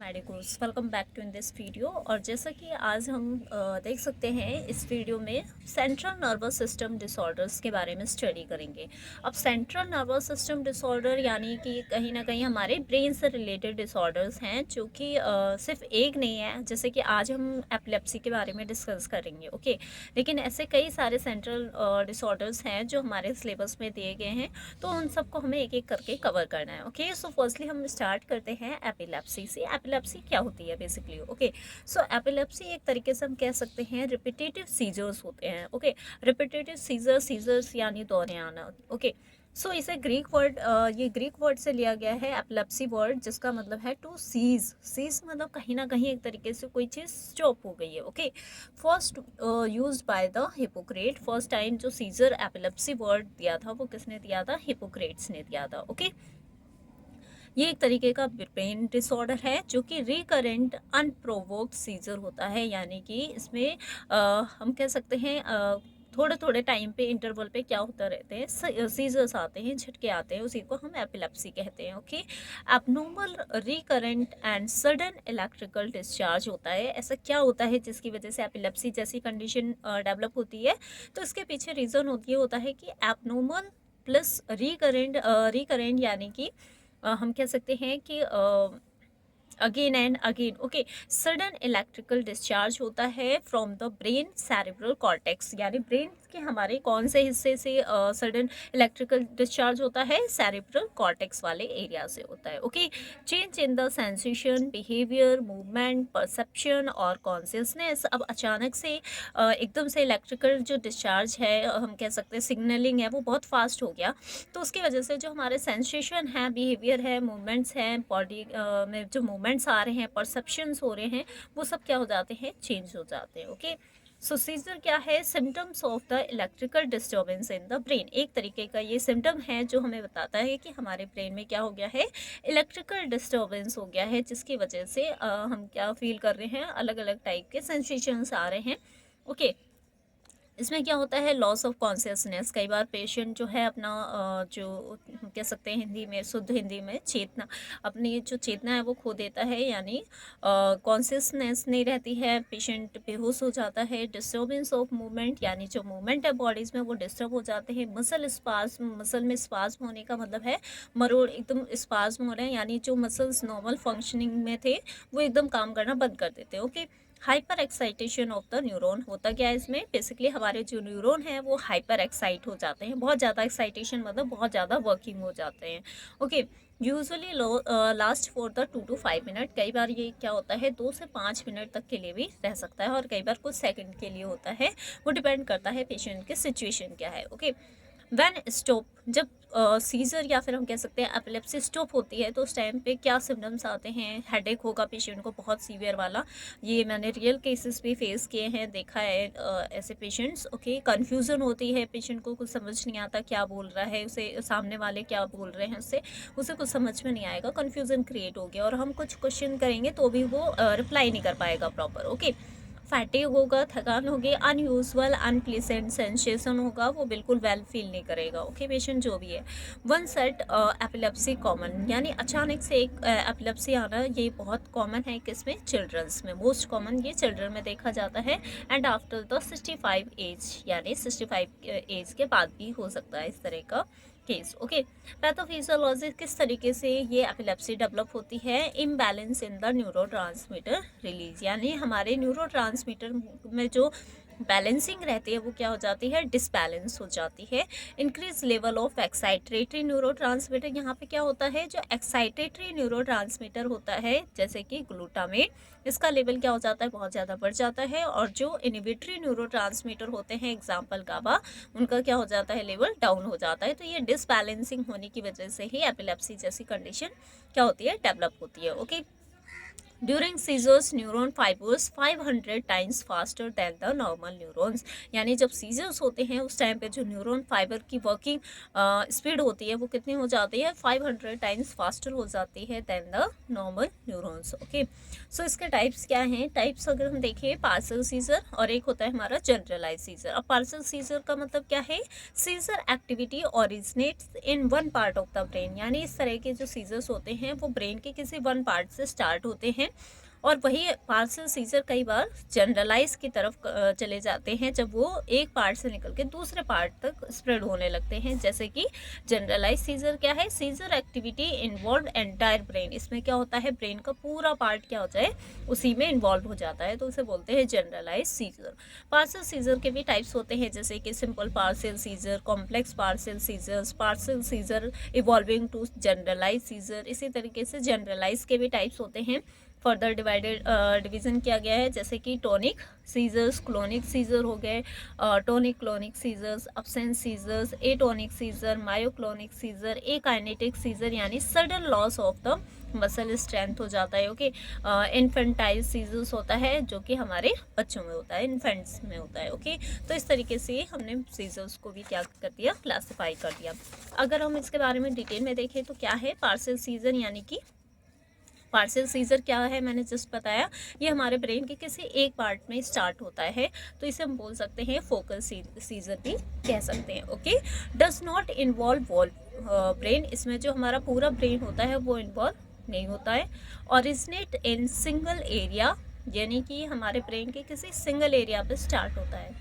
Medicos welcome back to in this video. और जैसा कि आज हम देख सकते हैं इस वीडियो में सेंट्रल नर्वस सिस्टम डिसऑर्डर्स के बारे में स्टडी करेंगे। अब सेंट्रल नर्वस सिस्टम डिसऑर्डर यानी कि कहीं ना कहीं हमारे ब्रेन से रिलेटेड डिसऑर्डर्स हैं, जो कि सिर्फ एक नहीं है। जैसे कि आज हम एपिलेप्सी के बारे में डिस्कस करेंगे, ओके। लेकिन ऐसे कई सारे सेंट्रल डिसऑर्डर्स हैं जो हमारे सिलेबस में दिए गए हैं, तो उन सबको हमें एक एक करके कवर करना है, ओके। सो फर्स्टली हम स्टार्ट करते हैं एपिलेप्सी से। एपिलेप्सी क्या होती है बेसिकली, ओके। सो एपिलेप्सी एक तरीके से हम कह सकते हैं रिपीटेटिव सीजर्स होते हैं, ओके। रिपीटेटिव सीजर्स यानी दौरे आना, ओके। सो इसे ग्रीक वर्ड ये ग्रीक वर्ड से लिया गया है एपिलेप्सी वर्ड, जिसका मतलब है टू सीज मतलब कहीं ना कहीं एक तरीके से कोई चीज़ स्टॉप हो गई है, okay. First used by the hypocrite. First time जो सीजर एपिलेप्सी वर्ड दिया था वो किसने दिया था? हिपोक्रेट्स ने दिया था, ओके। ये एक तरीके का ब्रेन डिसऑर्डर है जो कि रिकरेंट अनप्रोवोक्ड सीजर होता है, यानी कि इसमें हम कह सकते हैं थोड़े थोड़े टाइम पे इंटरवल पे क्या होता रहते हैं, सीजर्स आते हैं, झटके आते हैं, उसी को हम एपिलेप्सी कहते हैं, okay. Abnormal recurrent and sudden electrical discharge होता है। ऐसा क्या होता है जिसकी वजह से एपिलेप्सी जैसी कंडीशन डेवलप होती है? तो इसके पीछे रीज़न ये होता है कि एबनॉर्मल प्लस रिकरेंट यानी कि हम कह सकते हैं कि again and again, okay. Sudden electrical discharge होता है from the brain cerebral cortex, यानी ब्रेन के हमारे कौन से हिस्से से सडन इलेक्ट्रिकल डिस्चार्ज होता है? सेरेब्रल कॉर्टेक्स वाले एरिया से होता है, okay. Change in the sensation, behaviour, movement, perception और कॉन्शियसनेस। अब अचानक से एकदम से इलेक्ट्रिकल जो डिस्चार्ज है, हम कह सकते हैं सिग्नलिंग है, वो बहुत फास्ट हो गया। तो उसकी वजह से जो हमारे सेंसेशन है, बिहेवियर है, मूवमेंट्स हैं, बॉडी में जो मूवमेंट्स आ रहे हैं, परसेप्शंस हो रहे हैं, वो सब क्या हो जाते हैं? चेंज हो जाते हैं, ओके। सो सीजर क्या है? Symptoms of the electrical disturbance in the brain. एक तरीके का ये सिम्टम है जो हमें बताता है कि हमारे ब्रेन में क्या हो गया है? इलेक्ट्रिकल डिस्टर्बेंस हो गया है, जिसकी वजह से हम क्या फील कर रहे हैं? अलग अलग टाइप के सेंसेशंस आ रहे हैं, ओके। इसमें क्या होता है? Loss of consciousness. कई बार पेशेंट जो है अपना जो हम कह सकते हैं हिंदी में, शुद्ध हिंदी में, चेतना, अपनी जो चेतना है वो खो देता है, यानी कॉन्शियसनेस नहीं रहती है, पेशेंट बेहोश हो जाता है। डिस्टर्बेंस ऑफ मूवमेंट, यानी जो मूवमेंट है बॉडीज़ में वो डिस्टर्ब हो जाते हैं। मसल स्पाज्म, मसल में स्पाज्म होने का मतलब है मरोड़, एकदम स्पाज्म हो रहे हैं, यानी जो मसल्स नॉर्मल फंक्शनिंग में थे वो एकदम काम करना बंद कर देते हैं, okay. Hyper excitation of the neuron. होता क्या है इसमें? बेसिकली हमारे जो न्यूरॉन हैं वो हाइपर एक्साइट हो जाते हैं, बहुत ज़्यादा एक्साइटेशन मतलब बहुत ज़्यादा वर्किंग हो जाते हैं, okay. Usually last for the 2 to 5 minute. कई बार ये क्या होता है 2 से 5 मिनट तक के लिए भी रह सकता है, और कई बार कुछ सेकंड के लिए होता है, वो डिपेंड करता है पेशेंट की सिचुएशन क्या है, ओके। व्हेन स्टॉप, जब सीजर या फिर हम कह सकते हैं एपिलेप्सी स्टॉप होती है, तो उस टाइम पे क्या सिम्टम्स आते हैं? हेडेक होगा पेशेंट को, बहुत सीवियर वाला। ये मैंने रियल केसेस भी फेस किए हैं, देखा है ऐसे पेशेंट्स, ओके। कन्फ्यूज़न होती है पेशेंट को, कुछ समझ नहीं आता क्या बोल रहा है, उसे सामने वाले क्या बोल रहे हैं, उससे उसे कुछ समझ में नहीं आएगा, कन्फ्यूज़न क्रिएट हो गया, और हम कुछ क्वेश्चन करेंगे तो भी वो रिप्लाई नहीं कर पाएगा प्रॉपर, ओके। फैटिग होगा, थकान होगी, अनयूजुअल अनप्लीजेंट सेंसेशन होगा, वो बिल्कुल वेल फील नहीं करेगा, ओके पेशेंट जो भी है। वन सेट एपिलेप्सी कॉमन, यानी अचानक से एक एपिलेप्सी आना, ये बहुत कॉमन है किसमें? चिल्ड्रंस में। मोस्ट कॉमन ये चिल्ड्रन में देखा जाता है, एंड आफ्टर द 65 एज, यानी 65 एज के बाद भी हो सकता है इस तरह का केस, ओके। पैथोफिजियोलॉजी, किस तरीके से ये एपिलेप्सी डेवलप होती है? Imbalance in the neurotransmitter release, यानी हमारे न्यूरोट्रांसमीटर में जो बैलेंसिंग रहती है वो क्या हो जाती है? डिसबैलेंस हो जाती है। Increase level of excitatory neurotransmitter, यहाँ पे क्या होता है? जो एक्साइटेटरी न्यूरोट्रांसमीटर होता है, जैसे कि ग्लूटामेट, इसका लेवल क्या हो जाता है? बहुत ज़्यादा बढ़ जाता है। और जो इनिबिटरी न्यूरोट्रांसमीटर होते हैं, एग्जाम्पल गाबा, उनका क्या हो जाता है? लेवल डाउन हो जाता है। तो ये डिसबैलेंसिंग होने की वजह से ही एपिलेप्सी जैसी कंडीशन क्या होती है? डेवलप होती है, okay. During seizures neuron fibres 500 times faster than the normal neurons, यानी जब सीजर्स होते हैं उस टाइम पे जो न्यूरॉन फाइबर की वर्किंग स्पीड होती है वो कितनी हो जाती है? 500 टाइम्स फास्टर हो जाती है than the normal neurons, okay. So इसके टाइप्स क्या हैं? टाइप्स अगर हम देखें, पार्सल सीजर और एक होता है हमारा जनरलाइज सीजर। अब पार्सल सीजर का मतलब क्या है? Seizure activity originates in one part of the brain, यानी इस तरह के जो सीजर्स होते हैं वो ब्रेन के किसी वन पार्ट से स्टार्ट होते हैं, और वही पार्शियल सीजर कई बार जनरलाइज की तरफ चले जाते हैं जब वो एक पार्ट से निकल के दूसरे पार्ट तक स्प्रेड होने लगते हैं। जैसे कि जनरलाइज सीजर क्या है, seizure activity involve entire brain, इसमें क्या होता है ब्रेन का पूरा पार्ट क्या होता है उसी में इन्वॉल्व हो जाता है, तो उसे बोलते हैं जनरलाइज सीजर। पार्शियल सीजर के भी टाइप्स होते हैं जैसे कि simple partial seizure, complex partial seizures, partial seizure evolving to generalise seizure. इसी तरीके से जनरलाइज के भी टाइप्स होते हैं, फर्दर डिवीज़न किया गया है जैसे कि टोनिक सीजर्स, क्लोनिक सीजर हो गए, tonic clonic seizures, absence seizures, atonic seizure, myoclonic seizure, akinetic seizure यानी sudden loss of the muscle strength हो जाता है। ओके, इन्फेंटाइल सीजर्स होता है जो कि हमारे बच्चों में होता है, इन्फेंट्स में होता है। ओके, तो इस तरीके से हमने सीजर्स को भी क्या कर दिया, क्लासीफाई कर दिया। अगर हम इसके बारे में डिटेल में देखें तो क्या है पार्शियल सीजर, यानी कि पार्शियल सीजर क्या है मैंने जस्ट बताया, ये हमारे ब्रेन के किसी एक पार्ट में स्टार्ट होता है, तो इसे हम बोल सकते हैं फोकल सीजर भी कह सकते हैं। Okay, does not involve brain, इसमें जो हमारा पूरा ब्रेन होता है वो इन्वॉल्व नहीं होता है। ओरिजिनेट इन सिंगल एरिया, यानी कि हमारे ब्रेन के किसी सिंगल एरिया पे स्टार्ट होता है।